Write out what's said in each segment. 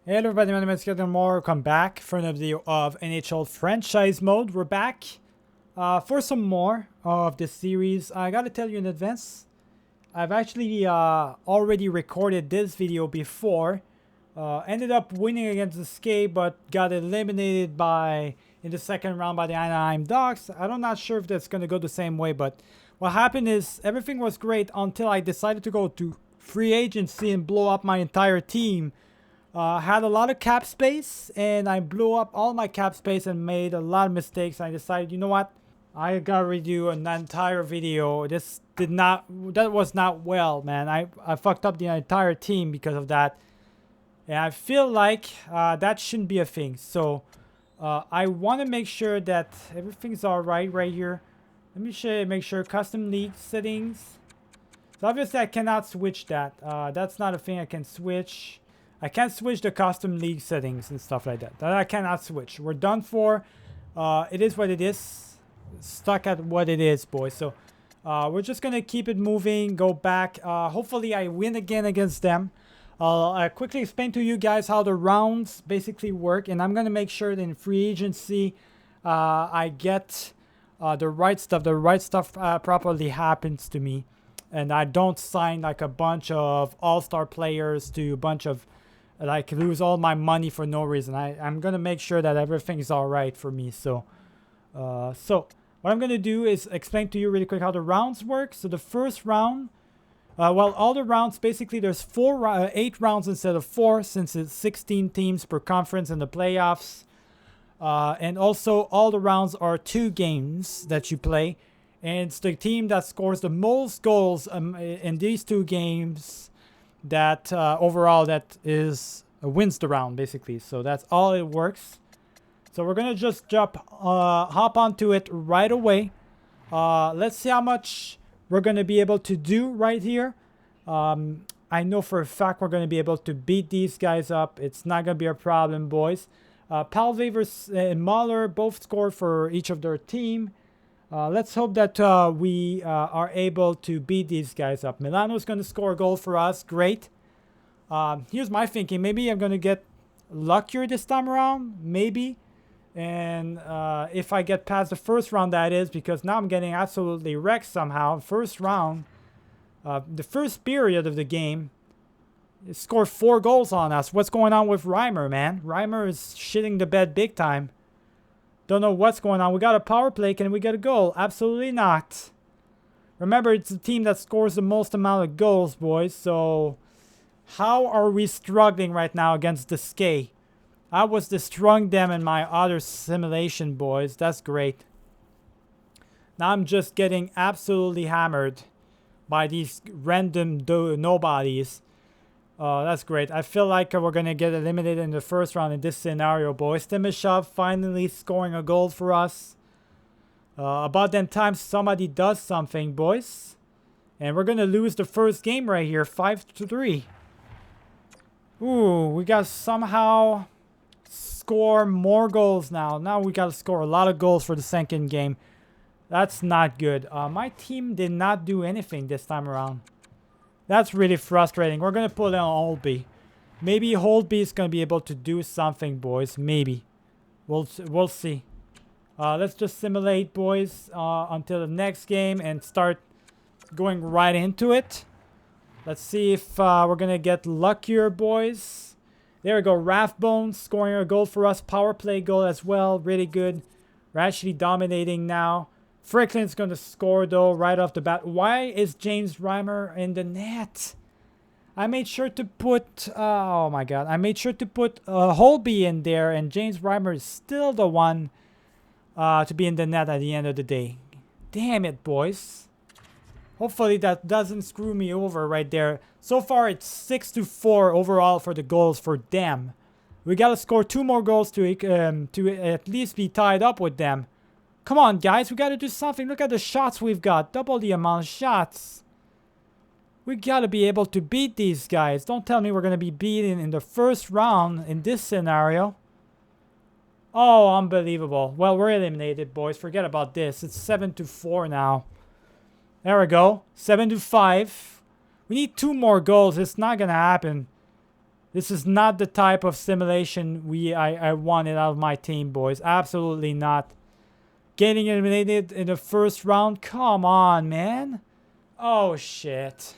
Hey everybody, my name is Kevin Moore. Welcome back for another video of NHL Franchise Mode. We're back for some more of this series. I gotta tell you in advance, I've actually already recorded this video before. Ended up winning against the Skate, but got eliminated in the second round by the Anaheim Ducks. I'm not sure if that's gonna go the same way, but what happened is everything was great until I decided to go to free agency and blow up my entire team. Had a lot of cap space, and I blew up all my cap space and made a lot of mistakes. I decided, you know what? I gotta redo an entire video. That was not well, man. I fucked up the entire team because of that. And I feel like that shouldn't be a thing. So I want to make sure that everything's alright right here. Let me make sure custom league settings. So obviously I cannot switch that. That's not a thing I can switch. I can't switch the custom league settings and stuff like that. That I cannot switch. We're done for. It is what it is. Stuck at what it is, boys. So we're just going to keep it moving. Go back. Hopefully I win again against them. I'll quickly explain to you guys how the rounds basically work. And I'm going to make sure that in free agency I get the right stuff. The right stuff properly happens to me. And I don't sign like a bunch of all-star players to a bunch of like lose all my money for no reason. I'm gonna make sure that everything's all right for me. So what I'm gonna do is explain to you really quick how the rounds work. So the first round, well, all the rounds, basically there's 8 rounds instead of 4, since it's 16 teams per conference in the playoffs. And also all the rounds are 2 games that you play, and it's the team that scores the most goals in these 2 games that overall wins the round, basically. So that's all it works. So we're gonna just hop onto it right away. Let's see how much we're gonna be able to do right here. I know for a fact we're gonna be able to beat these guys up. It's not gonna be a problem, boys. Palvavers and Mahler both scored for each of their team. Let's hope that we are able to beat these guys up. Milano's going to score a goal for us. Great. Here's my thinking. Maybe I'm going to get luckier this time around. Maybe. And if I get past the first round, that is, because now I'm getting absolutely wrecked somehow. First round, the first period of the game, it scored 4 goals on us. What's going on with Reimer, man? Reimer is shitting the bed big time. Don't know what's going on. We got a power play. Can we get a goal? Absolutely not. Remember, it's the team that scores the most amount of goals, boys. So, how are we struggling right now against the Skate? I was destroying them in my other simulation, boys. That's great. Now I'm just getting absolutely hammered by these random nobodies. That's great. I feel like we're going to get eliminated in the first round in this scenario, boys. Timashov finally scoring a goal for us. About then time somebody does something, boys. And we're going to lose the first game right here, 5-3. Ooh, we got to somehow score more goals now. Now we got to score a lot of goals for the second game. That's not good. My team did not do anything this time around. That's really frustrating. We're going to put in Holtby. Maybe Holtby is going to be able to do something, boys. Maybe. We'll see. Let's just simulate, boys, until the next game and start going right into it. Let's see if we're going to get luckier, boys. There we go. Rathbone scoring a goal for us. Power play goal as well. Really good. We're actually dominating now. Franklin's going to score, though, right off the bat. Why is James Reimer in the net? I made sure to put... oh, my God. I made sure to put Holtby in there, and James Reimer is still the one to be in the net at the end of the day. Damn it, boys. Hopefully that doesn't screw me over right there. So far, it's 6-4 overall for the goals for them. We got to score 2 more goals to at least be tied up with them. Come on, guys. We got to do something. Look at the shots we've got. Double the amount of shots. We got to be able to beat these guys. Don't tell me we're going to be beaten in the first round in this scenario. Oh, unbelievable. Well, we're eliminated, boys. Forget about this. It's 7-4 now. There we go. 7-5. We need 2 more goals. It's not going to happen. This is not the type of simulation I wanted out of my team, boys. Absolutely not. Getting eliminated in the first round? Come on, man. Oh, shit.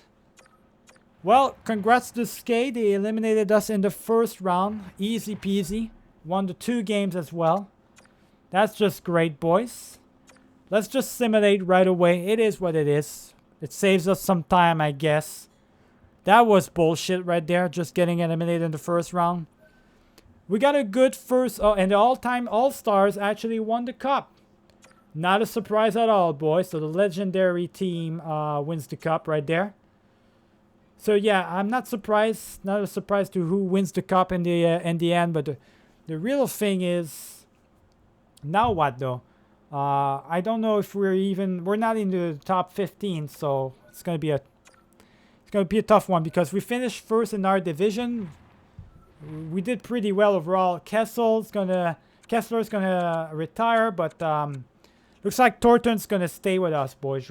Well, congrats to Skate. They eliminated us in the first round. Easy peasy. Won the 2 games as well. That's just great, boys. Let's just simulate right away. It is what it is. It saves us some time, I guess. That was bullshit right there. Just getting eliminated in the first round. We got a good first... Oh, and the all-time All-Stars actually won the cup. Not a surprise at all, boys. So the legendary team wins the cup right there. So yeah, I'm not surprised. Not a surprise to who wins the cup in the end. But the real thing is, now what though? I don't know if we're not in the top 15. So it's gonna be a tough one because we finished first in our division. We did pretty well overall. Kessler's gonna retire, but looks like Thornton's gonna stay with us, boys,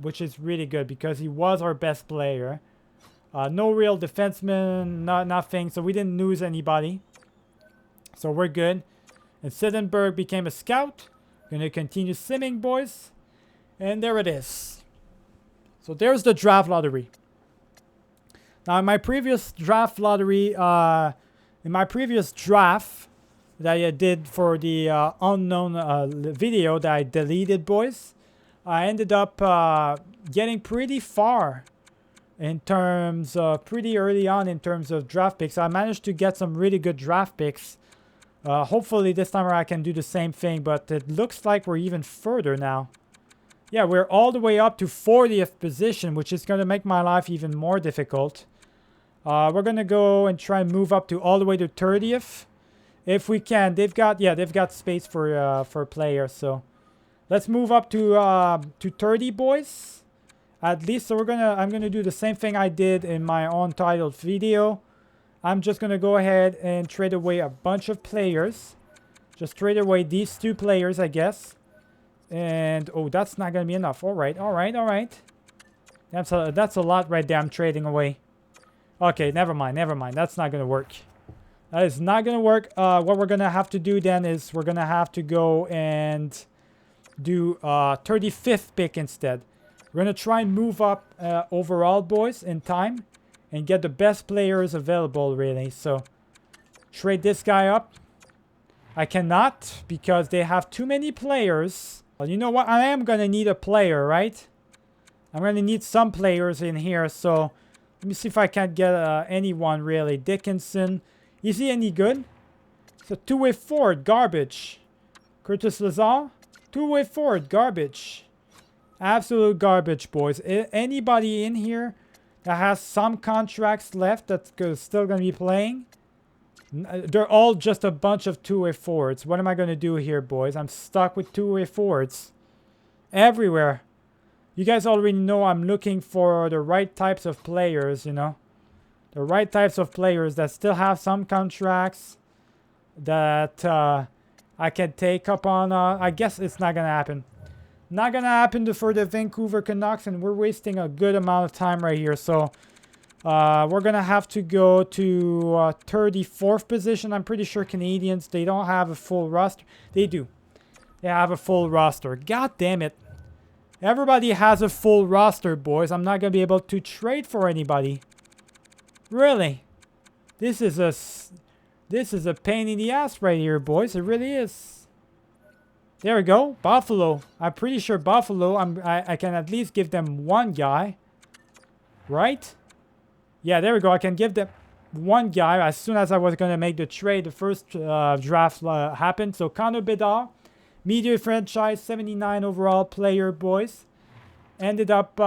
which is really good because he was our best player. No real defenseman, nothing, so we didn't lose anybody. So we're good. And Sittenberg became a scout. Gonna continue simming, boys. And there it is. So there's the draft lottery. Now in my previous draft lottery, in my previous draft that I did for the unknown video that I deleted, boys, I ended up getting pretty far in terms of pretty early on in terms of draft picks. I managed to get some really good draft picks. Hopefully this time I can do the same thing, but it looks like we're even further now. Yeah, we're all the way up to 40th position, which is going to make my life even more difficult. We're going to go and try and move up to all the way to 30th. If we can. They've got space for players, so let's move up to 30, boys. At least, so I'm gonna do the same thing I did in my untitled video. I'm just gonna go ahead and trade away a bunch of players. Just trade away these 2 players, I guess. And oh, that's not gonna be enough. All right. That's a lot right there. I'm trading away. Okay, never mind. That's not gonna work. That is not gonna work. What we're gonna have to do then is we're gonna have to go and do 35th pick instead. We're going to try and move up overall, boys, in time. And get the best players available, really. So, trade this guy up. I cannot, because they have too many players. Well, you know what? I am going to need a player, right? I'm going to need some players in here. So, let me see if I can't get anyone, really. Dickinson. Is he any good? It's a 2-way forward. Garbage. Curtis Lazar. 2-way forward. Garbage. Absolute garbage, boys. Anybody in here that has some contracts left that's still going to be playing? They're all just a bunch of 2-way forwards. What am I going to do here, boys? I'm stuck with 2-way forwards. Everywhere. You guys already know I'm looking for the right types of players, you know. The right types of players that still have some contracts that I can take up on. I guess it's not going to happen. Not going to happen for the Vancouver Canucks, and we're wasting a good amount of time right here. So, we're going to have to go to 34th position. I'm pretty sure Canadians, they don't have a full roster. They do. They have a full roster. God damn it. Everybody has a full roster, boys. I'm not going to be able to trade for anybody. Really. This is a pain in the ass right here, boys. It really is. There we go. Buffalo. I'm pretty sure Buffalo, I can at least give them 1 guy. Right? Yeah, there we go. I can give them 1 guy as soon as I was going to make the trade. The first draft happened. So, Connor Bedard, media franchise, 79 overall player, boys. Ended up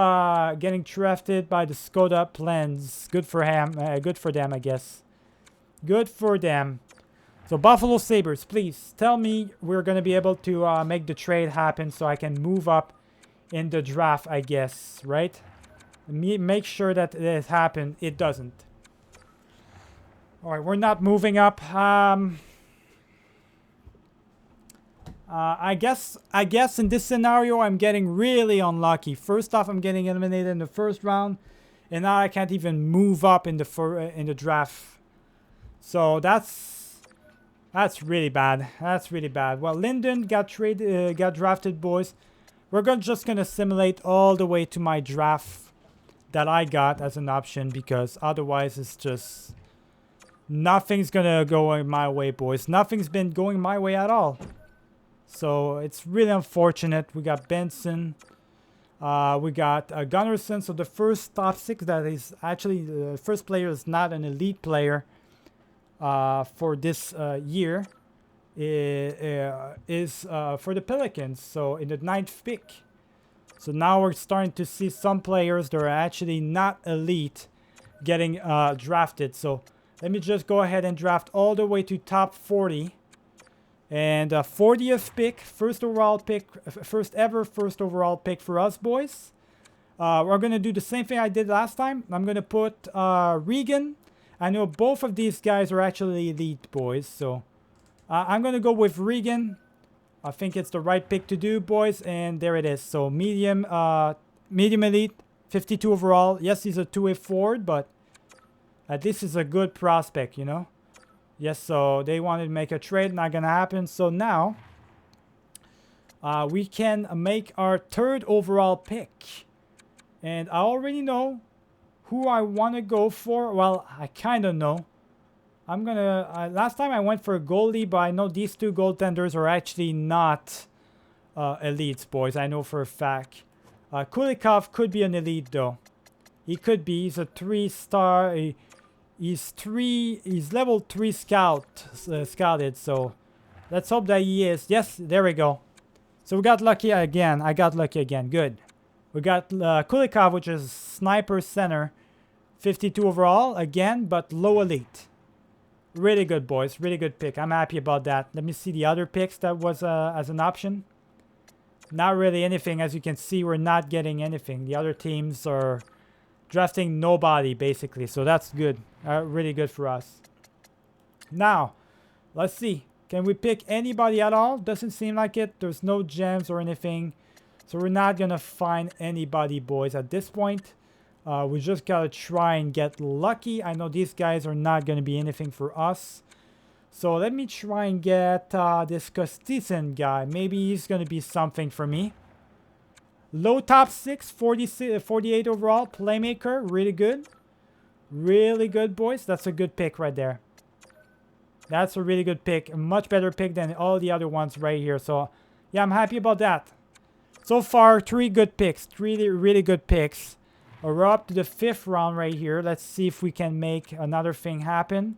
getting drafted by the Skoda Plans. Good for him. Good for them, I guess. Good for them. So, Buffalo Sabres, please tell me we're going to be able to make the trade happen so I can move up in the draft, I guess, right? Make sure that it happened. It doesn't. All right, we're not moving up. I guess in this scenario, I'm getting really unlucky. First off, I'm getting eliminated in the first round, and now I can't even move up in the draft. So that's really bad. That's really bad. Well, Linden got drafted, boys. We're just gonna simulate all the way to my draft that I got as an option, because otherwise it's just nothing's gonna go my way, boys. Nothing's been going my way at all. So it's really unfortunate. We got Benson. We got Gunnarsson. So the first top 6 that is actually the first player is not an elite player for this year is for the Pelicans. So in the 9th pick. So now we're starting to see some players that are actually not elite getting drafted. So let me just go ahead and draft all the way to top 40. And 40th pick, first overall pick, first overall pick for us, boys. We're going to do the same thing I did last time. I'm going to put Regan. I know both of these guys are actually elite, boys. So I'm going to go with Regan. I think it's the right pick to do, boys. And there it is. So medium elite, 52 overall. Yes, he's a two-way forward, but at least he's a good prospect, you know. Yes, so they wanted to make a trade. Not going to happen. So now we can make our 3rd overall pick. And I already know who I want to go for. Well, I kind of know. I'm going to... last time I went for a goalie, but I know these 2 goaltenders are actually not elites, boys. I know for a fact. Kulikov could be an elite, though. He could be. He's a 3-star... He's level 3 scouted, so let's hope that he is. Yes, there we go. So we got lucky again. I got lucky again. Good. We got Kulikov, which is sniper center, 52 overall again, but low elite. Really good, boys. Really good pick. I'm happy about that. Let me see the other picks that was as an option. Not really anything. As you can see, we're not getting anything. The other teams are drafting nobody, basically. So that's good. Really good for us. Now, let's see. Can we pick anybody at all? Doesn't seem like it. There's no gems or anything. So we're not going to find anybody, boys, at this point. We just got to try and get lucky. I know these guys are not going to be anything for us. So let me try and get this Kostitsin guy. Maybe he's going to be something for me. Low top 6, 48 overall. Playmaker, really good. Really good, boys. That's a good pick right there. That's a really good pick. A much better pick than all the other ones right here. So, yeah, I'm happy about that. So far, 3 good picks. 3 really good picks. We're up to the 5th round right here. Let's see if we can make another thing happen.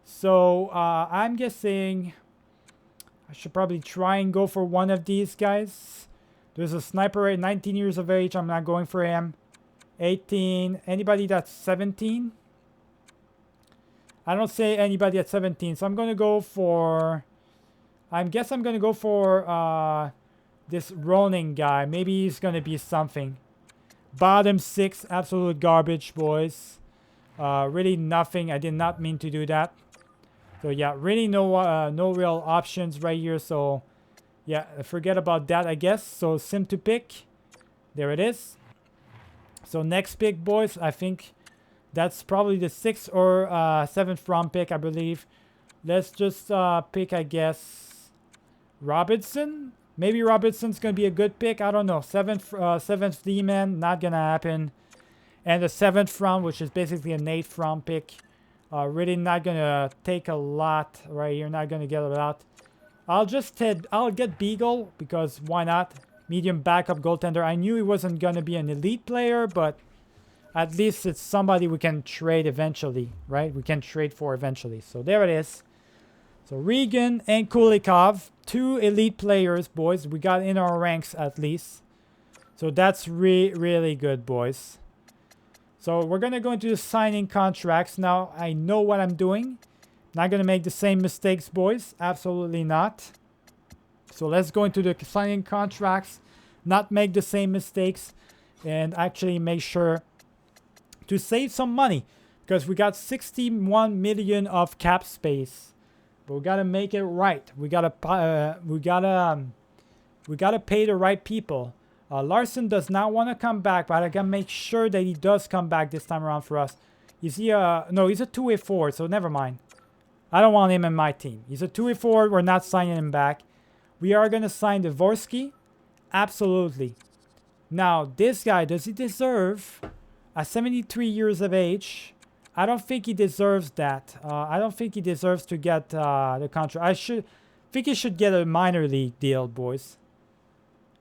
So, I'm guessing I should probably try and go for one of these guys. There's a sniper at 19 years of age. I'm not going for him. 18. Anybody that's 17? I don't say anybody at 17. So I'm going to go for... I guess I'm going to go for this Ronin guy. Maybe he's going to be something. Bottom 6. Absolute garbage, boys. Really nothing. I did not mean to do that. So yeah, really no real options right here. So yeah, forget about that, I guess. So sim to pick. There it is. So next pick, boys. I think that's probably the 6th or 7th round pick, I believe. Let's just pick, I guess, Robinson. Maybe Robinson's going to be a good pick. I don't know. 7th D-man. Not going to happen. And the 7th round, which is basically an 8th round pick. Really not going to take a lot right here. Not going to get a lot. I'll get Beagle because why not? Medium backup goaltender. I knew he wasn't going to be an elite player, but at least it's somebody we can trade eventually, right? We can trade for eventually. So there it is. So Regan and Kulikov, 2 elite players, boys. We got in our ranks at least. So that's really good, boys. So we're going to go into the signing contracts. Now, I know what I'm doing. Not going to make the same mistakes, boys. Absolutely not. So let's go into the signing contracts. Not make the same mistakes. And actually make sure to save some money. Because we got 61 million of cap space. But we got to make it right. We got to pay the right people. Larson does not want to come back, but I gotta make sure that he does come back this time around for us. Is he no, he's a 2-way forward, so never mind. I don't want him in my team. He's a 2-way forward. We're not signing him back. We are going to sign Dvorsky. Absolutely. Now, this guy, does he deserve, at 73 years of age, I don't think he deserves that. I don't think he deserves to get the contract. I think he should get a minor league deal, boys.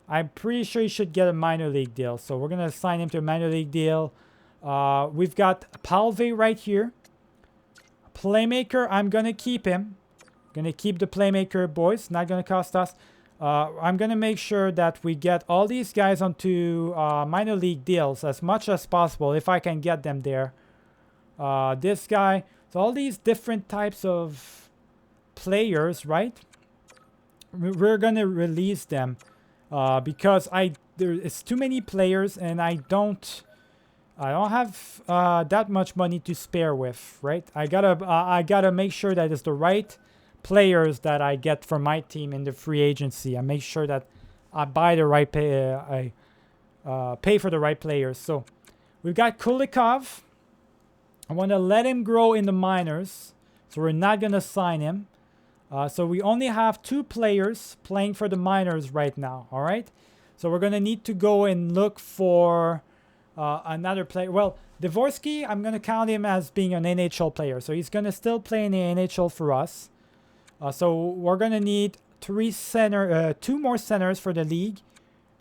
I'm pretty sure he should get a minor league deal. So we're going to assign him to a minor league deal. We've got Palve right here. Playmaker, I'm going to keep him. Going to keep the playmaker, boys. Not going to cost us. I'm going to make sure that we get all these guys onto minor league deals as much as possible if I can get them there. This guy. So all these different types of players, right? We're going to release them because there is too many players and I don't have that much money to spare with, right? I gotta make sure that it's the right players that I get for my team in the free agency. I make sure that I buy the right pay for the right players. So we've got Kulikov. I want to let him grow in the minors, so we're not gonna sign him. So we only have 2 players playing for the minors right now. All right. So we're gonna need to go and look for another player. Well, Dvorsky, I'm gonna count him as being an NHL player, so he's gonna still play in the NHL for us. So we're going to need 2 more centers for the league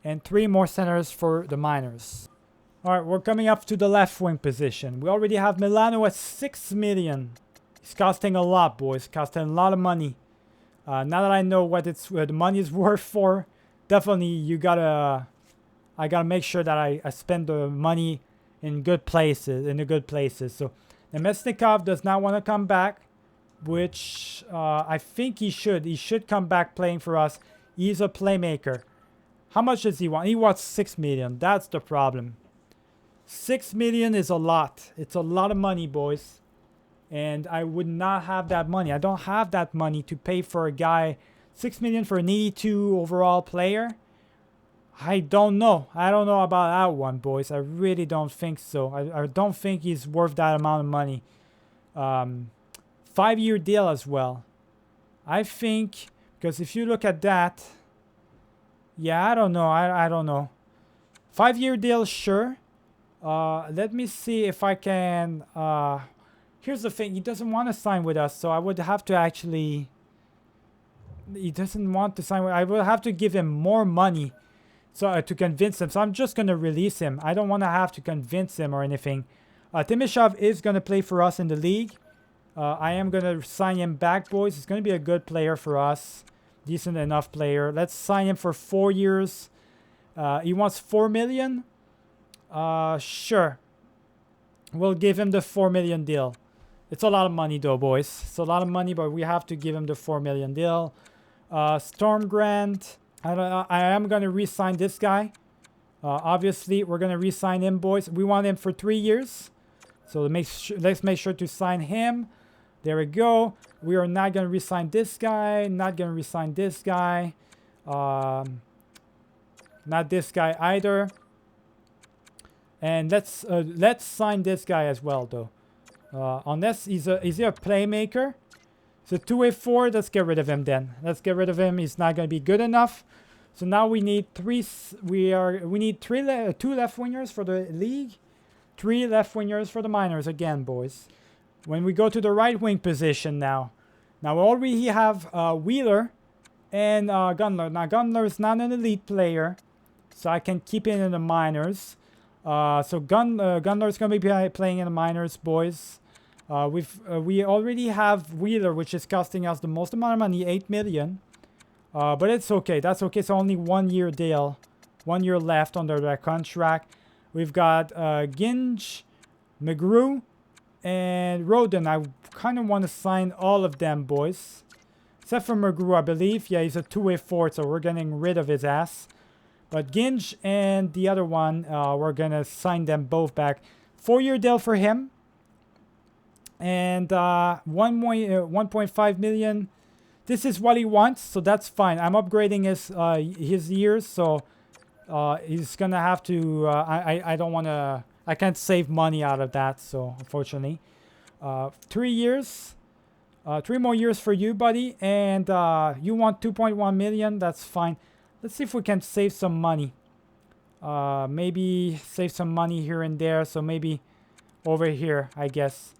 and 3 more centers for the minors. All right, we're coming up to the left wing position. We already have Milano at 6 million. He's costing a lot, boys. Costing a lot of money. Now that I know what the money is worth for, definitely I gotta make sure that I spend the money in good places. So Nemesnikov does not want to come back, which I think he should. He should come back playing for us. He's a playmaker. How much does he want? He wants 6 million. That's the problem. 6 million is a lot. It's a lot of money, boys. And I would not have that money. I don't have that money to pay for a guy. 6 million for an 82 overall player. I don't know. I don't know about that one, boys. I really don't think so. I don't think he's worth that amount of money. 5-year deal as well. I think, because if you look at that, yeah, I don't know. I don't know. 5-year deal, sure. Let me see if I can. Here's the thing. He doesn't want to sign with us, so I would have to actually. He doesn't want to sign with. I will have to give him more money, so to convince him. So I'm just gonna release him. I don't want to have to convince him or anything. Timashov is gonna play for us in the league. I am going to sign him back, boys. He's going to be a good player for us. Decent enough player. Let's sign him for 4 years. He wants 4 million. Sure. We'll give him the 4 million deal. It's a lot of money, though, boys. It's a lot of money, but we have to give him the 4 million deal. Storm Grant. I am going to re-sign this guy. Obviously, we're going to re-sign him, boys. We want him for 3 years. So let's make sure to sign him. There we go. We are not going to re-sign this guy. Not going to re-sign this guy. Not this guy either. And let's sign this guy as well, though. Unless is he a playmaker? It's a 2-way forward. Let's get rid of him then. Let's get rid of him. He's not going to be good enough. So now we need 2 left wingers for the league. 3 left wingers for the minors again, boys. When we go to the right wing position now. Now we already have Wheeler and Gunler. Now Gunler is not an elite player, so I can keep it in the minors. So Gunler is going to be playing in the minors, boys. We already have Wheeler, which is costing us the most amount of money, 8 million. But it's okay. That's okay. It's only 1 year deal. 1 year left under that contract. We've got Ginge, McGrew, and Roden. I kind of want to sign all of them, boys. Except for McGrew, I believe. Yeah, he's a 2-way forward, so we're getting rid of his ass. But Ginge and the other one, we're going to sign them both back. 4-year deal for him. And 1.5 million. This is what he wants, so that's fine. I'm upgrading his years, so he's going to have to... I don't want to... I can't save money out of that, so unfortunately. 3 years. 3 more years for you, buddy. And you want 2.1 million. That's fine. Let's see if we can save some money. Maybe save some money here and there. So maybe over here, I guess.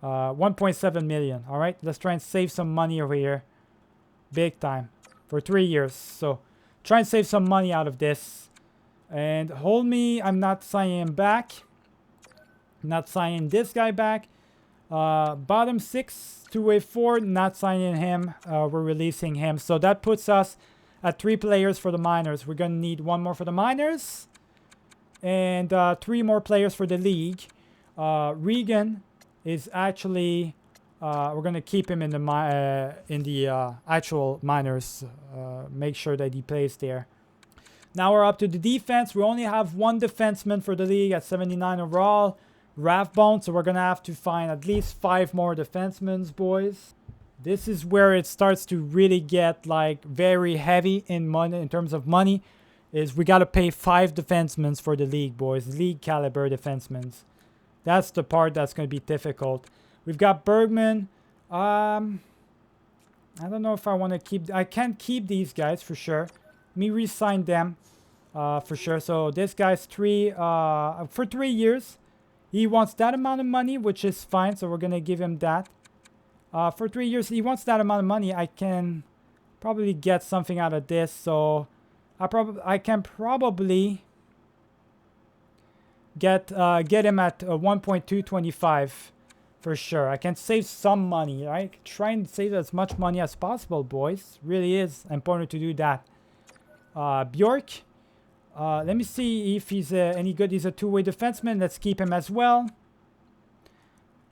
1.7 million. All right. Let's try and save some money over here. Big time. For 3 years. So try and save some money out of this. And hold me. I'm not signing him back. Not signing this guy back. Bottom 6, two-way 4, not signing him. We're releasing him. So that puts us at 3 players for the minors. We're going to need 1 more for the minors. And 3 more players for the league. Regan is actually... we're going to keep him in the actual minors. Make sure that he plays there. Now we're up to the defense. We only have 1 defenseman for the league at 79 overall. Rathbone, so we're going to have to find at least 5 more defensemen, boys. This is where it starts to really get like very heavy in money, in terms of money, is we got to pay 5 defensemen for the league, boys. League caliber defensemen. That's the part that's going to be difficult. We've got Bergman. I don't know if I want to keep... I can't keep these guys for sure. Let me re-sign them for sure. So this guy's for 3 years. He wants that amount of money, which is fine. So we're going to give him that. For 3 years, he wants that amount of money. I can probably get something out of this. So I can probably get him at 1.225 for sure. I can save some money. Right? Try and save as much money as possible, boys. Really is important to do that. Bjork. Let me see if he's any good. He's a two-way defenseman. Let's keep him as well.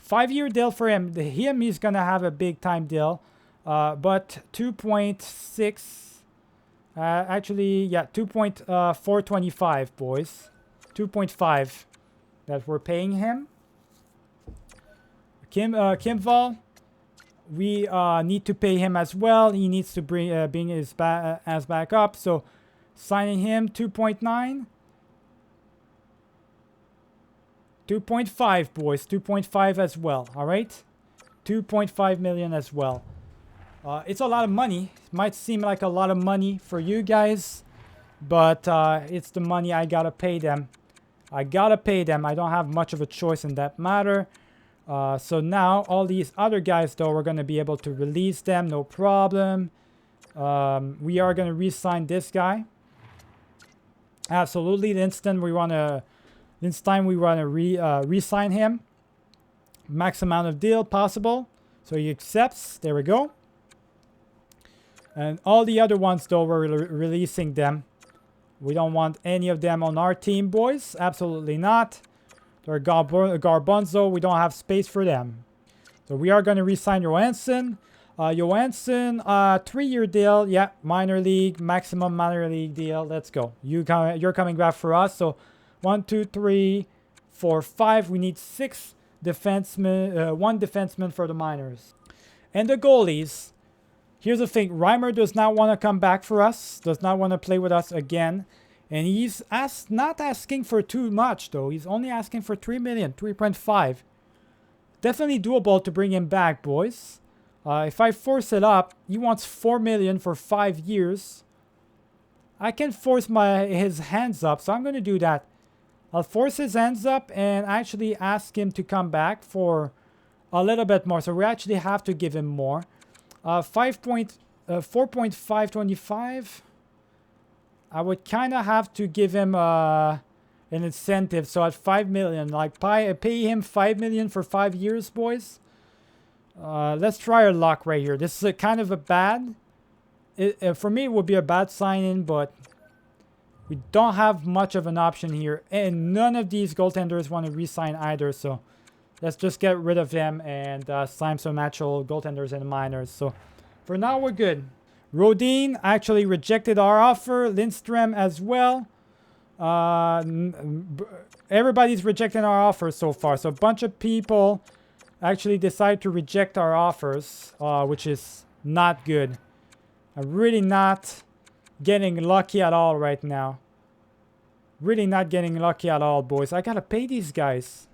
5-year deal for him. He's going to have a big-time deal. But 2.6... actually, yeah, 2.425, boys. 2.5 that we're paying him. Kimval, we need to pay him as well. He needs to bring his ass back up. So signing him 2.9. 2.5, boys. 2.5 as well. All right. 2.5 million as well. It's a lot of money. It might seem like a lot of money for you guys, but it's the money I gotta pay them. I gotta pay them. I don't have much of a choice in that matter. So now all these other guys, though, we're gonna be able to release them, no problem. We are gonna re-sign this guy. Absolutely, this time we wanna re-sign him. Max amount of deal possible. So he accepts. There we go. And all the other ones, though, we're releasing them. We don't want any of them on our team, boys. Absolutely not. They're Garbanzo. We don't have space for them. So we are going to re-sign Johansson. Johansson, 3-year deal. Yeah, minor league, maximum minor league deal. Let's go. You're coming back for us. So 1, 2, 3, 4, 5. We need 6 defensemen, 1 defenseman for the minors. And the goalies. Here's the thing. Reimer does not want to come back for us. Does not want to play with us again. And he's not asking for too much, though. He's only asking for 3 million, 3.5. Definitely doable to bring him back, boys. If I force it up, he wants 4 million for 5 years. I can force his hands up, so I'm going to do that. I'll force his hands up and actually ask him to come back for a little bit more. So we actually have to give him more. 4.525. I would kind of have to give him an incentive. So at 5 million, like pay him 5 million for 5 years, boys. Let's try our luck right here. This is a kind of a bad. For me, it would be a bad sign-in, but we don't have much of an option here. And none of these goaltenders want to re-sign either. So let's just get rid of them and sign some actual goaltenders in the minors. So for now, we're good. Rodin actually rejected our offer. Lindstrom as well. Everybody's rejecting our offers so far. So a bunch of people actually decided to reject our offers, which is not good. I'm really not getting lucky at all right now. Really not getting lucky at all, boys. I gotta pay these guys.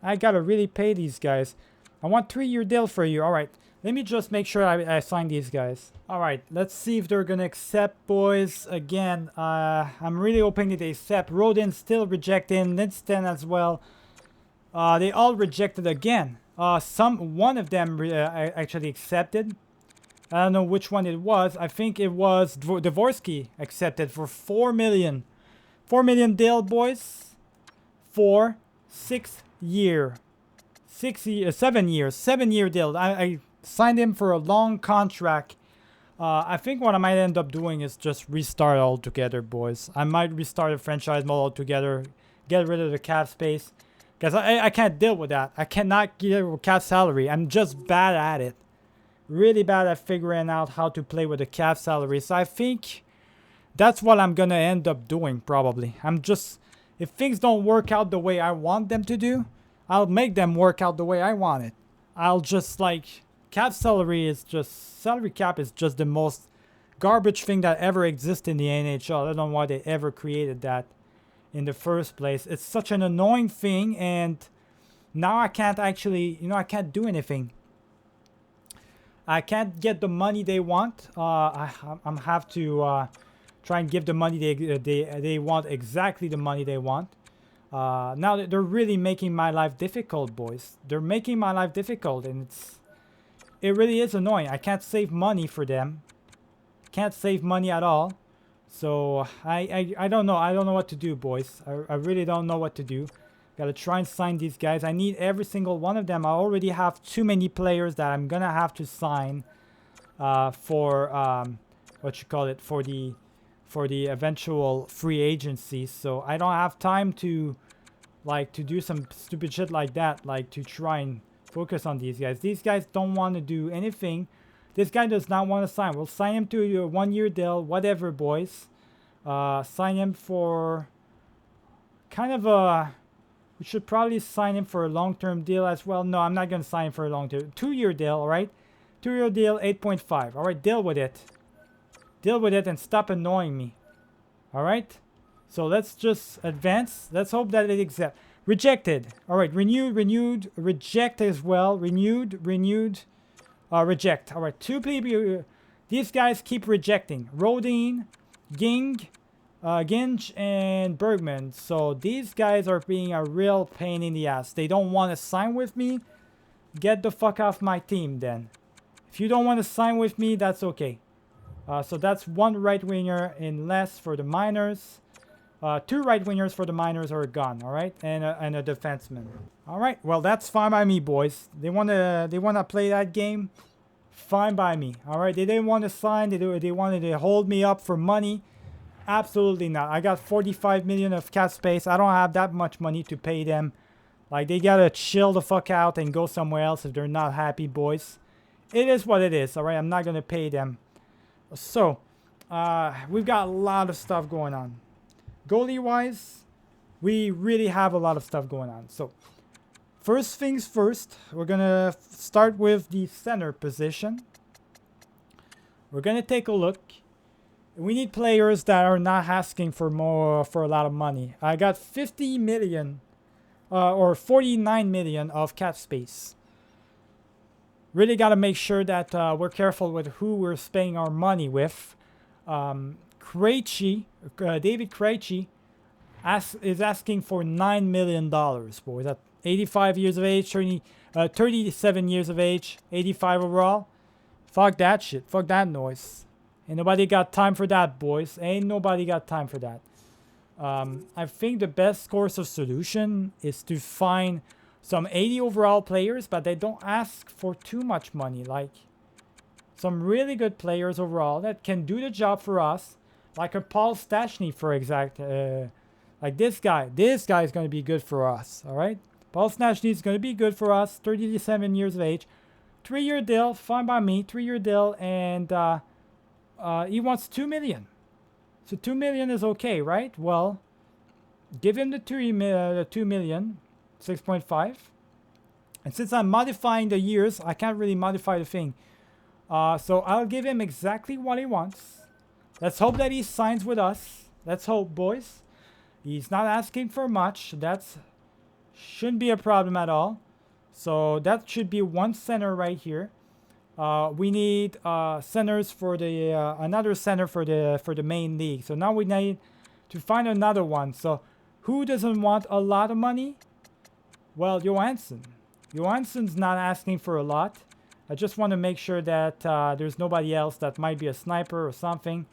I gotta really pay these guys. I want 3-year deal for you. All right. Let me just make sure I sign these guys. All right. Let's see if they're going to accept, boys. Again, I'm really hoping that they accept. Rodin still rejecting. Linston as well. They all rejected again. One of them actually accepted. I don't know which one it was. I think it was Dvorsky accepted for 4 million. 4 million deal, boys. For 6 year. 7 years. 7-year deal. I signed him for a long contract. I think what I might end up doing is just restart altogether, boys. I might restart a franchise mode altogether. Get rid of the cap space. Because I can't deal with that. I cannot get a cap salary. I'm just bad at it. Really bad at figuring out how to play with a cap salary. So I think that's what I'm going to end up doing, probably. If things don't work out the way I want them to do, I'll make them work out the way I want it. I'll just salary cap is just the most garbage thing that ever exists in the NHL. I don't know why they ever created that in the first place. It's such an annoying thing, and now I can't actually, I can't do anything. I can't get the money they want. I'm have to try and give the money they want, exactly the money they want. Now they're really making my life difficult, boys. They're making my life difficult, and it really is annoying. I can't save money for them. Can't save money at all. So I don't know. I don't know what to do, boys. I really don't know what to do. Gotta try and sign these guys. I need every single one of them. I already have too many players that I'm gonna have to sign for the eventual free agency. So I don't have time to do some stupid shit like that, to try and focus on these guys. These guys don't want to do anything. This guy does not want to sign. We'll sign him to a 1-year deal, whatever, boys. Sign him for kind of a... We should probably sign him for a long-term deal as well. No, I'm not going to sign him for a long-term. 2-year deal, all right? 2-year deal, 8.5. All right, deal with it. Deal with it and stop annoying me. All right? So let's just advance. Let's hope that it accepts. Rejected. All right, renewed, reject as well. Renewed, reject. All right, 2 people. These guys keep rejecting. Rodin, Ginge, and Bergman. So these guys are being a real pain in the ass. They don't want to sign with me. Get the fuck off my team then. If you don't want to sign with me, that's okay. So that's 1 right winger in less for the Miners. 2 right wingers for the Miners are gone, all right, and a defenseman. All right, well that's fine by me, boys. They wanna play that game. Fine by me. All right, they didn't want to sign. They wanted to hold me up for money. Absolutely not. I got 45 million of cap space. I don't have that much money to pay them. They gotta chill the fuck out and go somewhere else if they're not happy, boys. It is what it is. All right, I'm not gonna pay them. So, we've got a lot of stuff going on. Goalie-wise, we really have a lot of stuff going on. So, first things first, we're going to start with the center position. We're going to take a look. We need players that are not asking for a lot of money. I got 50 million or 49 million of cap space. Really got to make sure that we're careful with who we're spending our money with. David Krejci is asking for $9 million, boys. At 85 years of age, 37 years of age, 85 overall. Fuck that shit. Fuck that noise. Ain't nobody got time for that, boys. Ain't nobody got time for that. I think the best course of solution is to find some 80 overall players, but they don't ask for too much money. Some really good players overall that can do the job for us. Like a Paul Stastny, for example. Like this guy. This guy is going to be good for us. All right? Paul Stastny is going to be good for us. 37 years of age. 3-year deal. Fine by me. 3-year deal. And he wants 2 million. So 2 million is okay, right? Well, give him the 2 million. 6.5. And since I'm modifying the years, I can't really modify the thing. So I'll give him exactly what he wants. Let's hope that he signs with us. Let's hope, boys. He's not asking for much. That shouldn't be a problem at all. So that should be one center right here. We need centers for the another center for the main league. So now we need to find another one. So who doesn't want a lot of money? Well, Johansson. Johansson's not asking for a lot. I just want to make sure that there's nobody else that might be a sniper or something.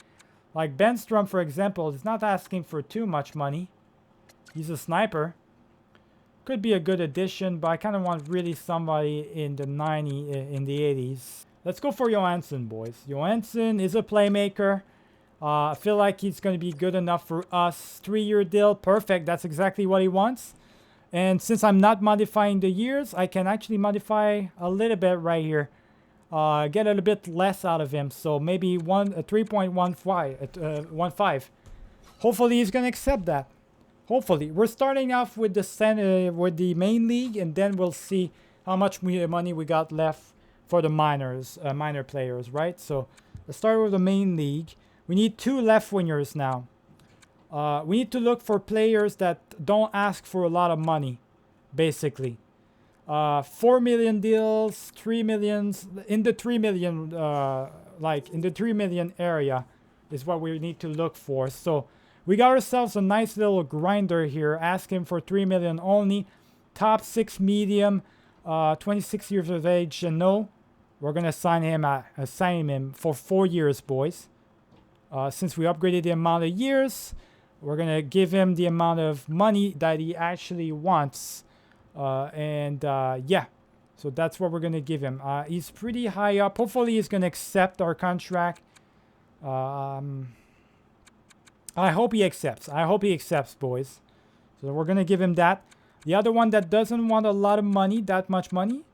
Like Benstrom, for example, is not asking for too much money. He's a sniper. Could be a good addition, but I kind of want really somebody in the 80s. Let's go for Johansson, boys. Johansson is a playmaker. I feel like he's going to be good enough for us. 3-year deal, perfect. That's exactly what he wants. And since I'm not modifying the years, I can actually modify a little bit right here. Get a little bit less out of him. So maybe 3.15. Hopefully he's going to accept that. Hopefully. We're starting off with the main league, and then we'll see how much money we got left for the minor players, right? So let's start with the main league. We need 2 left wingers now. We need to look for players that don't ask for a lot of money, basically. 4 million deals, 3 millions, in the 3 million, in the 3 million area is what we need to look for. So we got ourselves a nice little grinder here, asking for 3 million only. Top 6 medium, 26 years of age, and no, we're gonna sign him for 4 years, boys. Since we upgraded the amount of years, we're gonna give him the amount of money that he actually wants. Yeah, so that's what we're gonna give him. He's pretty high up. Hopefully he's gonna accept our contract. I hope he accepts. I hope he accepts, boys. So we're gonna give him that. The other one that doesn't want a lot of money, that much money.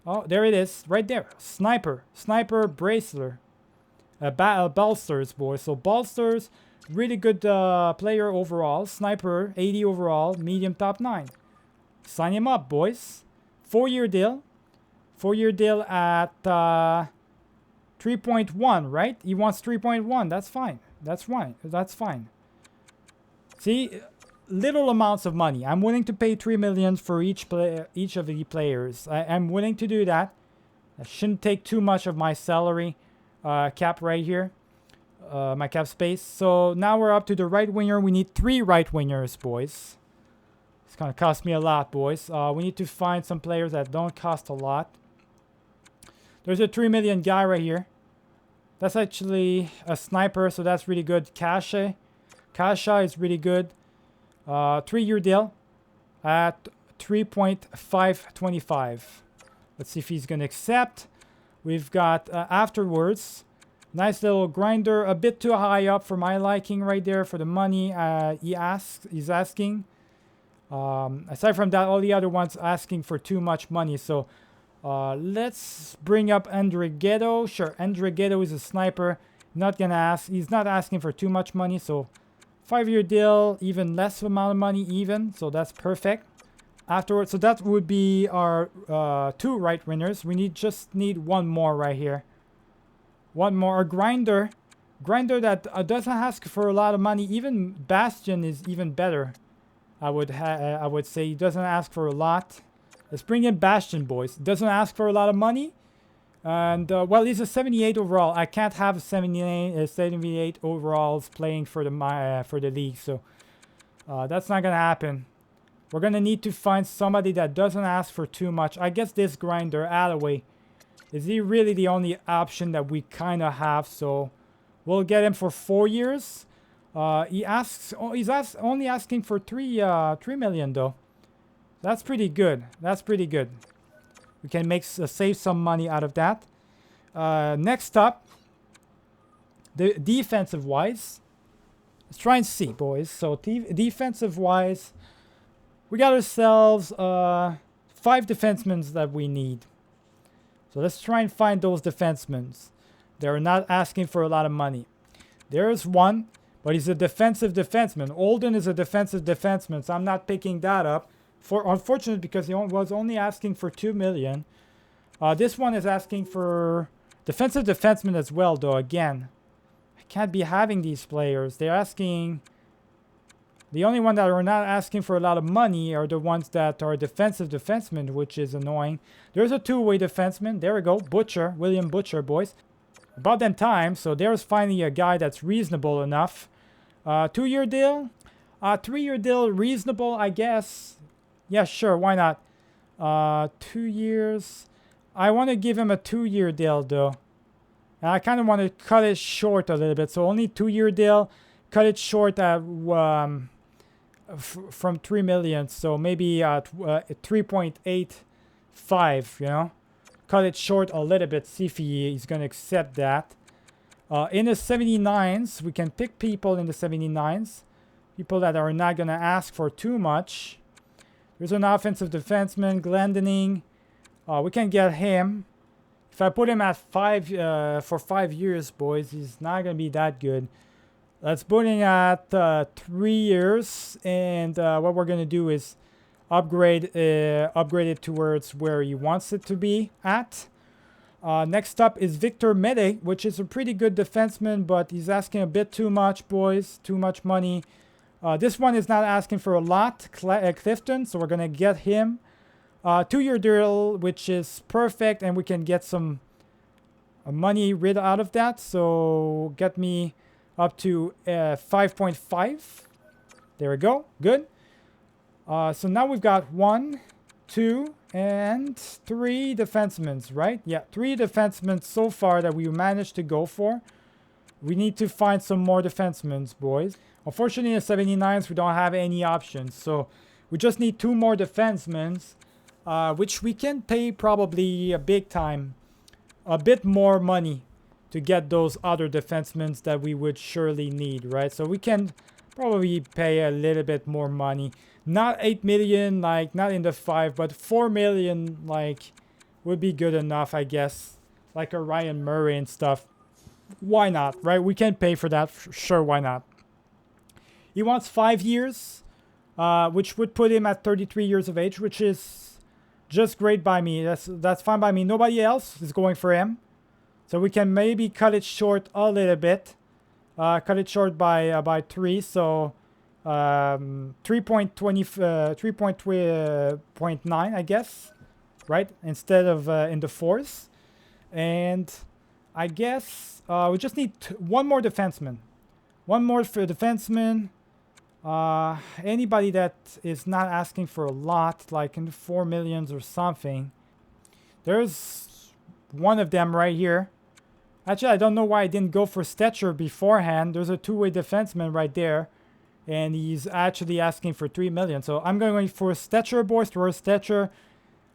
Oh, there it is, right there. Sniper Braceler. Balsters, boys. So Balsters, really good player overall. Sniper, 80 overall, medium top 9. Sign him up, boys. 4-year deal. 4-year deal at 3.1, right? He wants 3.1. That's fine. That's fine. That's fine. See, little amounts of money. I'm willing to pay 3 million for each of the players. I'm willing to do that. That shouldn't take too much of my salary cap right here. My cap space. So now we're up to the right winger. We need 3 right wingers, boys. It's gonna cost me a lot, boys. We need to find some players that don't cost a lot. There's a 3 million guy right here. That's actually a sniper, so that's really good. Kasha is really good. 3-year deal at 3.525. Let's see if he's gonna accept. We've got afterwards, nice little grinder, a bit too high up for my liking right there for the money he's asking. Aside from that, all the other ones asking for too much money. So let's bring up Andrighetto. Sure, Andrighetto is a sniper. He's not asking for too much money. So 5-year deal, even less amount of money even. So that's perfect. Afterwards, so that would be our 2 right winners. We just need 1 more right here. 1 more, a grinder that doesn't ask for a lot of money. Even Bastion is even better. I would say he doesn't ask for a lot. Let's bring in Bastion, boys. Doesn't ask for a lot of money, and well, he's a 78 overall. I can't have 78 overalls playing for the league, so that's not gonna happen. We're gonna need to find somebody that doesn't ask for too much. I guess this grinder, Alloway, is he really the only option that we kind of have? So we'll get him for 4 years. He's only asking for 3 million though. That's pretty good. That's pretty good. We can save some money out of that. Next up, the defensive wise. Let's try and see, boys. So defensive wise, we got ourselves 5 defensemen that we need. So let's try and find those defensemen. They're not asking for a lot of money. There's one, but he's a defensive defenseman. Olden is a defensive defenseman, so I'm not picking that up. Unfortunately, because he was only asking for 2 million. This one is asking for defensive defenseman as well, though. Again, I can't be having these players. They're asking The only one that are not asking for a lot of money are the ones that are defensive defensemen, which is annoying. There's a two-way defenseman. There we go. Butcher. William Butcher, boys. About that time. So there's finally a guy that's reasonable enough. 2-year deal. 3-year deal. Reasonable, I guess. Yeah, sure. Why not? 2 years. I want to give him a 2-year deal, though. And I kind of want to cut it short a little bit. So only 2-year deal. Cut it short at from 3 million. So maybe 3.85, you know. Cut it short a little bit. See if he's going to accept that. In the 79s, we can pick people in the 79s. People that are not going to ask for too much. There's an offensive defenseman, Glendening. We can get him. If I put him at 5 for 5 years, boys, he's not going to be that good. Let's put him at 3 years. And what we're going to do is upgrade it towards where he wants it to be at. Next up is Victor Mede, which is a pretty good defenseman, but he's asking a bit too much, boys. Too much money. This one is not asking for a lot, Clifton, so we're going to get him. 2-year deal, which is perfect, and we can get some money rid out of that. So get me up to 5.5. There we go. Good. So now we've got 1, 2, and 3 defensemen, right? Yeah, 3 defensemen so far that we managed to go for. We need to find some more defensemen, boys. Unfortunately, in the 79s, we don't have any options. So we just need 2 more defensemen, which we can pay probably a big time, a bit more money to get those other defensemen that we would surely need, right? So we can probably pay a little bit more money. Not 8 million, like not in the 5, but 4 million, like would be good enough, I guess. Like a Ryan Murray and stuff. Why not, right? We can pay for that, sure, why not? He wants 5 years, which would put him at 33 years of age, which is just great by me. That's fine by me. Nobody else is going for him. So we can maybe cut it short a little bit. Cut it short by 3. So 3.9, I guess. Right? Instead of in the 4s. And I guess we just need 1 more defenseman. 1 more for defenseman. Anybody that is not asking for a lot, like in the 4 millions or something. There's one of them right here. Actually, I don't know why I didn't go for Stetcher beforehand. There's a 2-way defenseman right there. And he's actually asking for 3 million. So I'm going for Stetcher, boys. Towards Stetcher.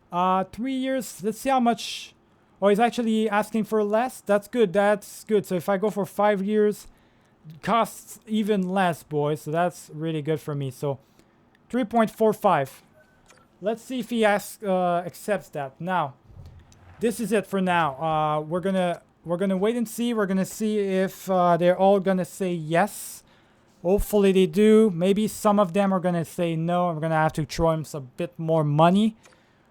3 years. Let's see how much. Oh, he's actually asking for less. That's good. That's good. So if I go for 5 years, costs even less, boys. So that's really good for me. So 3.45. Let's see if he accepts that. Now, this is it for now. We're gonna wait and see. We're gonna see if they're all gonna say yes. Hopefully they do. Maybe some of them are gonna say no. I'm gonna have to throw him some bit more money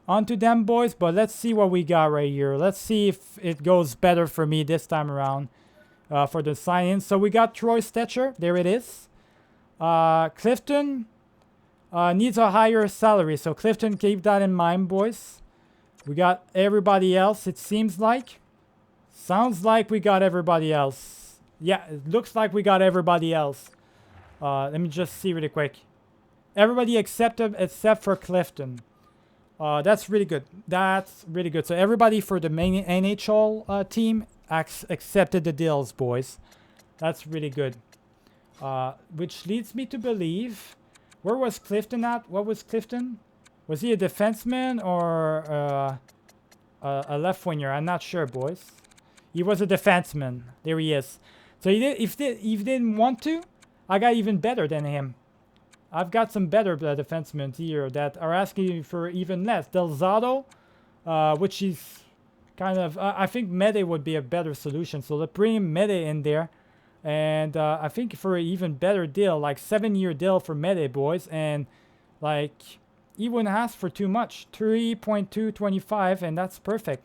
onto them, boys. But let's see what we got right here. Let's see if it goes better for me this time around for the sign-in. So we got Troy Stetcher. There it is. Clifton needs a higher salary. So Clifton, keep that in mind, boys. We got everybody else, it seems like. Sounds like we got everybody else. Yeah, it looks like we got everybody else. Let me just see really quick. Everybody accepted except for Clifton. That's really good. That's really good. So everybody for the main NHL team accepted the deals, boys. That's really good. Which leads me to believe... Where was Clifton at? What was Clifton? Was he a defenseman or a left winger? I'm not sure, boys. He was a defenseman. There he is. So he did, if he didn't want to, I got even better than him. I've got some better defensemen here that are asking for even less. Delzato, which is kind of... I think Mede would be a better solution. So let's bring Mede in there. And I think for an even better deal, like 7-year deal for Mede, boys. And like, he wouldn't ask for too much. 3.225, and that's perfect.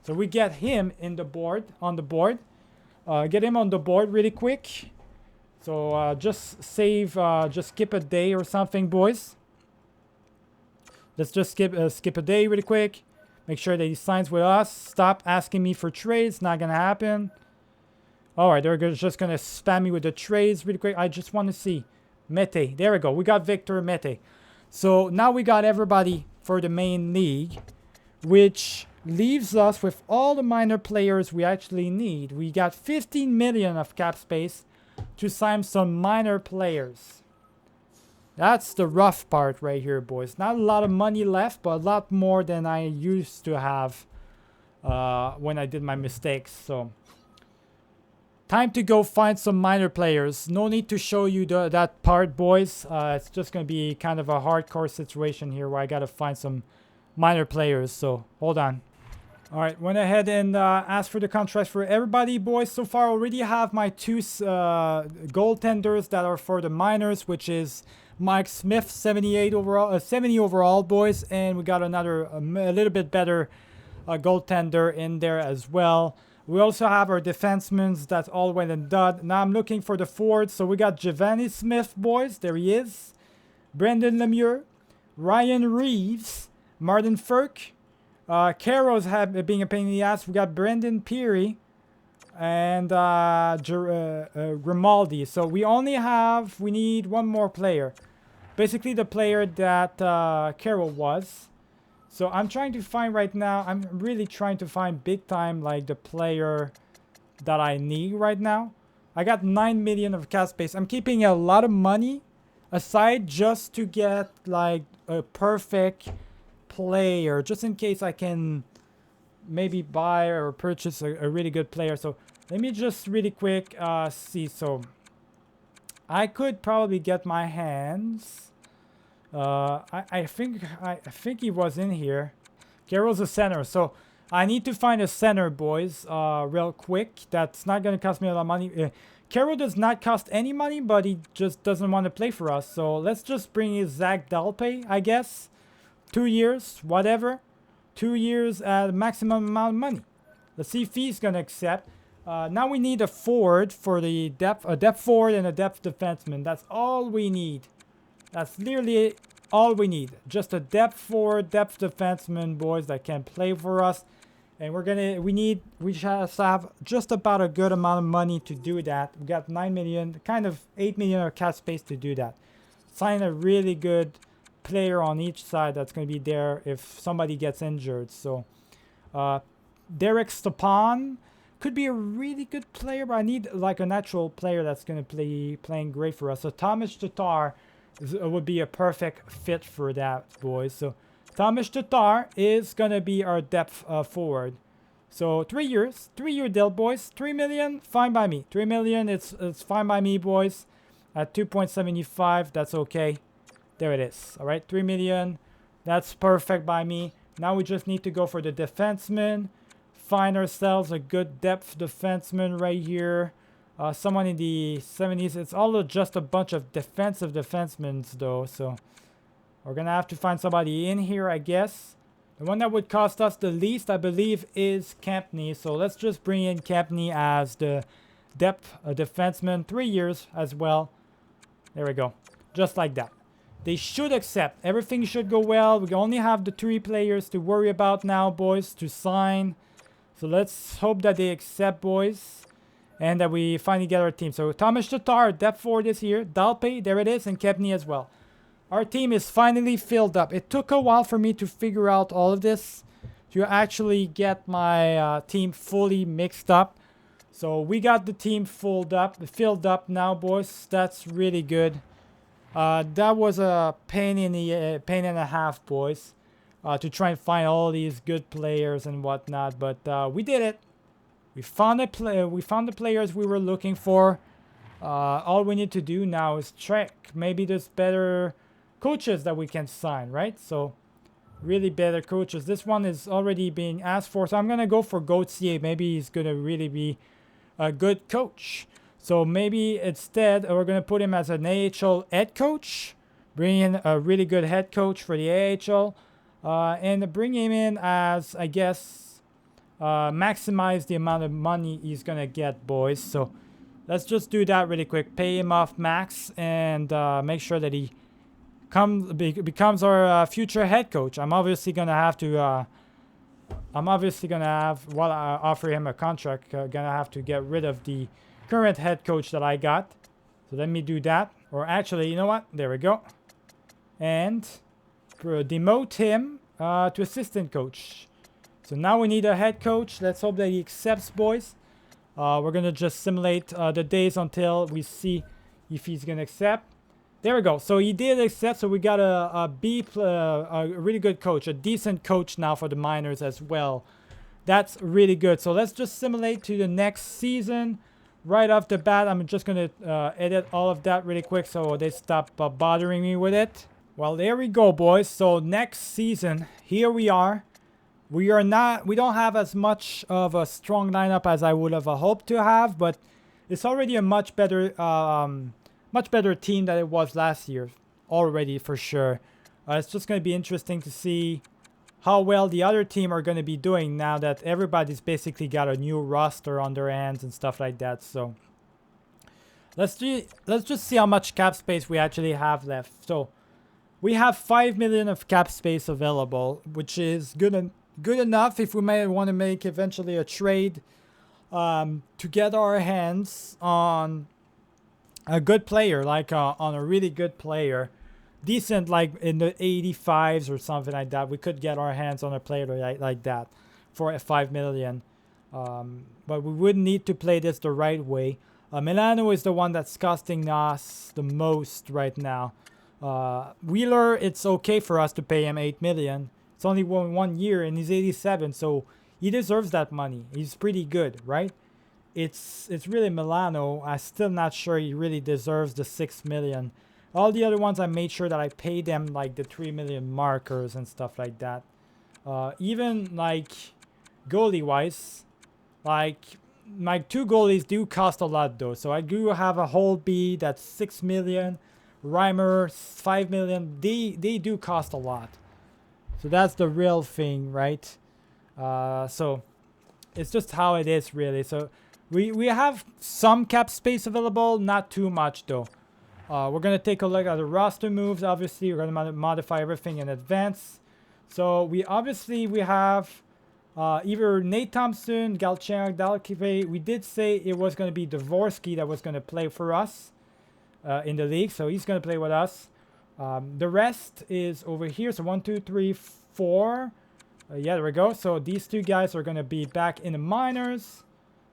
So we get him in the board, on the board. Get him on the board really quick. So just save, just skip a day or something, boys. Let's just skip a day really quick. Make sure that he signs with us. Stop asking me for trades. Not going to happen. All right, they're just going to spam me with the trades really quick. I just want to see. Mete. There we go. We got Victor Mete. So now we got everybody for the main league, which leaves us with all the minor players we actually need. We got 15 million of cap space to sign some minor players. That's the rough part right here, boys. Not a lot of money left, but a lot more than I used to have when I did my mistakes. So time to go find some minor players. No need to show you that part, boys. It's just going to be kind of a hardcore situation here where I got to find some minor players. So hold on. All right, went ahead and asked for the contracts for everybody, boys. So far, I already have my two goaltenders that are for the minors, which is Mike Smith, 78 overall, 70 overall, boys, and we got another a little bit better goaltender in there as well. We also have our defensemen. That's all well and done. Now I'm looking for the forwards. So we got Giovanni Smith, boys. There he is. Brendan Lemieux, Ryan Reeves, Martin Ferk. Caro's being a pain in the ass. We got Brendan Peary and Grimaldi. So we need one more player. Basically the player that Caro was. So I'm trying to find right now, I'm really trying to find big time like the player that I need right now. I got 9 million of cap space. I'm keeping a lot of money aside just to get like a perfect player, just in case I can maybe buy or purchase a really good player. So let me just really quick see. So I could probably get my hands. I think he was in here. Carroll's a center, so I need to find a center, boys, real quick. That's not gonna cost me a lot of money. Carroll does not cost any money, but he just doesn't want to play for us. So let's just bring in Zach Dalpe, I guess. 2 years, whatever. 2 years at maximum amount of money. Let's see if he's gonna accept. Now we need a forward for the depth forward and a depth defenseman. That's all we need. That's literally all we need. Just a depth forward, depth defenseman, boys, that can play for us. And we just have just about a good amount of money to do that. We got 9 million, kind of 8 million of cap space to do that. Sign a really good player on each side that's going to be there if somebody gets injured. So Derek Stepan could be a really good player, but I need like a natural player that's going to playing great for us. So Thomas Tatar would be a perfect fit for that, boys. So Thomas Tatar is going to be our depth forward. So 3 years, 3-year deal, boys. 3 million, fine by me. 3 million, it's fine by me, boys. At 2.75, that's okay. There it is. All right, 3 million. That's perfect by me. Now we just need to go for the defenseman. Find ourselves a good depth defenseman right here. Someone in the 70s. It's all just a bunch of defensive defensemen, though. So we're going to have to find somebody in here, I guess. The one that would cost us the least, I believe, is Kempney. So let's just bring in Kempney as the depth defenseman. 3 years as well. There we go. Just like that. They should accept. Everything should go well. We only have the 3 players to worry about now, boys, to sign. So let's hope that they accept, boys. And that we finally get our team. So Thomas Tatar, depth forward is here. Dalpe, there it is. And Kempney as well. Our team is finally filled up. It took a while for me to figure out all of this. To actually get my team fully mixed up. So we got the team filled up now, boys. That's really good. That was a pain and a half, boys, to try and find all these good players and whatnot. But we did it. We found the players we were looking for. All we need to do now is check. Maybe there's better coaches that we can sign, right? So really better coaches. This one is already being asked for. So I'm gonna go for Gauthier. Maybe he's gonna really be a good coach. So maybe instead we're going to put him as an AHL head coach. Bring in a really good head coach for the AHL. And bring him in as, I guess, maximize the amount of money he's going to get, boys. So let's just do that really quick. Pay him off max and make sure that he becomes our future head coach. I'm obviously gonna have to. While I offer him a contract, gonna have to get rid of the current head coach that I got. So let me do that. Or actually, you know what? There we go. And demote him to assistant coach. So now we need a head coach. Let's hope that he accepts, boys. We're gonna just simulate the days until we see if he's gonna accept. There we go. So he did accept. So we got a really good coach, a decent coach now for the minors as well. That's really good. So let's just simulate to the next season. Right off the bat, I'm just going to edit all of that really quick so they stop bothering me with it. Well, there we go, boys. So next season, here we are. We don't have as much of a strong lineup as I would have hoped to have, but it's already a much better team than it was last year already for sure. It's just going to be interesting to see how well the other team are going to be doing now that everybody's basically got a new roster on their hands and stuff like that. So let's just see how much cap space we actually have left. So we have 5 million of cap space available, which is good enough if we may want to make eventually a trade to get our hands on a good player, like on a really good player. Decent, like in the 85s or something like that. We could get our hands on a player like that for 5 million. But we would need to play this the right way. Milano is the one that's costing us the most right now. Wheeler, it's okay for us to pay him 8 million. It's only one year and he's 87, so he deserves that money. He's pretty good, right? It's really Milano. I'm still not sure he really deserves the 6 million. All the other ones, I made sure that I paid them like the 3 million markers and stuff like that. Even like goalie-wise, like my 2 goalies do cost a lot though. So I do have a whole B that's 6 million. Reimer, 5 million. They do cost a lot. So that's the real thing, right? So it's just how it is really. So we have some cap space available, not too much though. We're going to take a look at the roster moves. Obviously, we're going to modify everything in advance. So we have either Nate Thompson, Galchenyuk, Dalkive. We did say it was going to be Dvorsky that was going to play for us in the league. So he's going to play with us. The rest is over here. So 1, 2, 3, 4. Yeah, there we go. So these 2 guys are going to be back in the minors.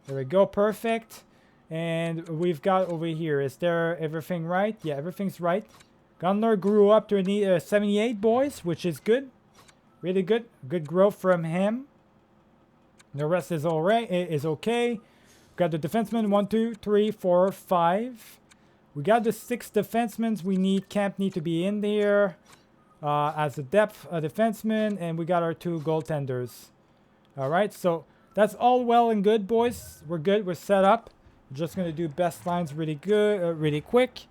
There we go. Perfect. And we've got over here, is there everything right? Yeah, everything's right. Gunler grew up to a 78, boys, which is good. Really good. Good growth from him. The rest is all right. It is okay. Got the defenseman, 1, 2, 3, 4, 5. We got the 6 defensemen we need. Camp need to be in there as a depth defenseman. And we got our 2 goaltenders. All right, so that's all well and good, boys. We're good. We're set up. Just going to do best lines really good, really quick.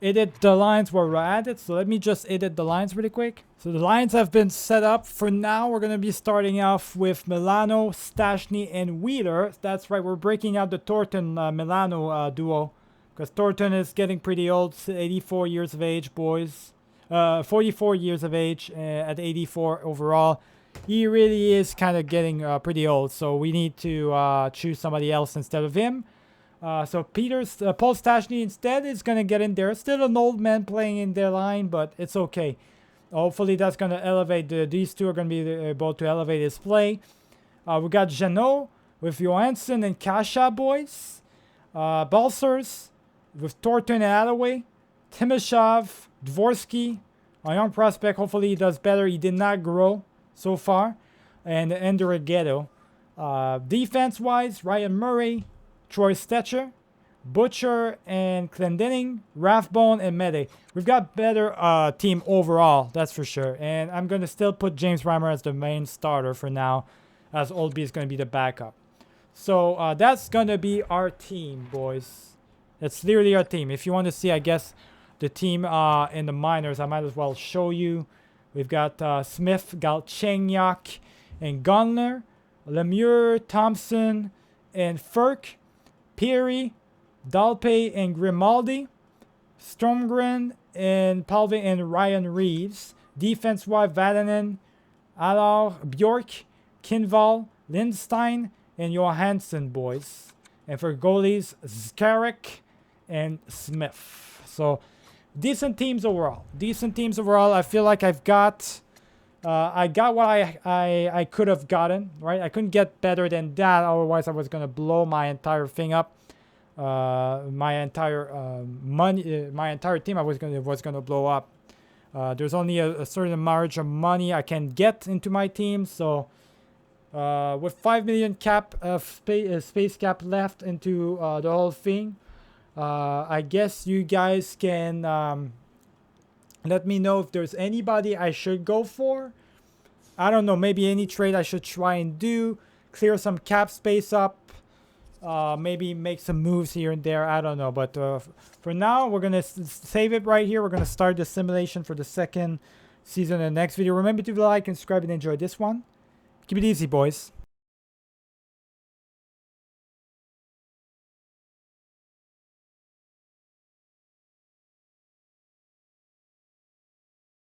Edit the lines where we're at it. So let me just edit the lines really quick. So the lines have been set up. For now, we're going to be starting off with Milano, Stastny, and Wheeler. That's right. We're breaking out the Thornton-Milano duo. Because Thornton is getting pretty old. 84 years of age, boys. 44 years of age at 84 overall. He really is kind of getting pretty old. So we need to choose somebody else instead of him. So Paul Stastny instead is going to get in there. Still an old man playing in their line, but it's okay. Hopefully that's going to elevate, these 2 are going to be able to elevate his play. We got Jeannot with Johansson and Kasha, boys. Balsers with Thornton and Alloway. Timashov, Dvorsky, a young prospect. Hopefully he does better. He did not grow so far. And Enderaghetto. Defense-wise, Ryan Murray, Troy Stetcher, Butcher, and Clendening, Rathbone, and Mede. We've got better team overall, that's for sure. And I'm going to still put James Reimer as the main starter for now, as Oldby is going to be the backup. So that's going to be our team, boys. That's literally our team. If you want to see, I guess, the team in the minors, I might as well show you. We've got Smith, Galchenyuk, and Gunler, Lemieux, Thompson, and Ferk, Peary, Dalpe and Grimaldi. Stromgren and Palve and Ryan Reeves. Defense-wise, Vatanen, Allard, Bjork, Kinval, Lindstein, and Johansson, boys. And for goalies, Skarek and Smith. So, decent teams overall. Decent teams overall. I feel like I got what I could have gotten, right? I couldn't get better than that. Otherwise, I was going to blow my entire thing up. My entire team was gonna blow up. There's only a certain margin of money I can get into my team, so with 5 million cap space cap left into the whole thing, I guess you guys can let me know if there's anybody I should go for. I don't know, maybe any trade I should try and do, clear some cap space up. Maybe make some moves here and there. I don't know. But for now, we're going to save it right here. We're going to start the simulation for the second season in the next video. Remember to like and subscribe and enjoy this one. Keep it easy, boys.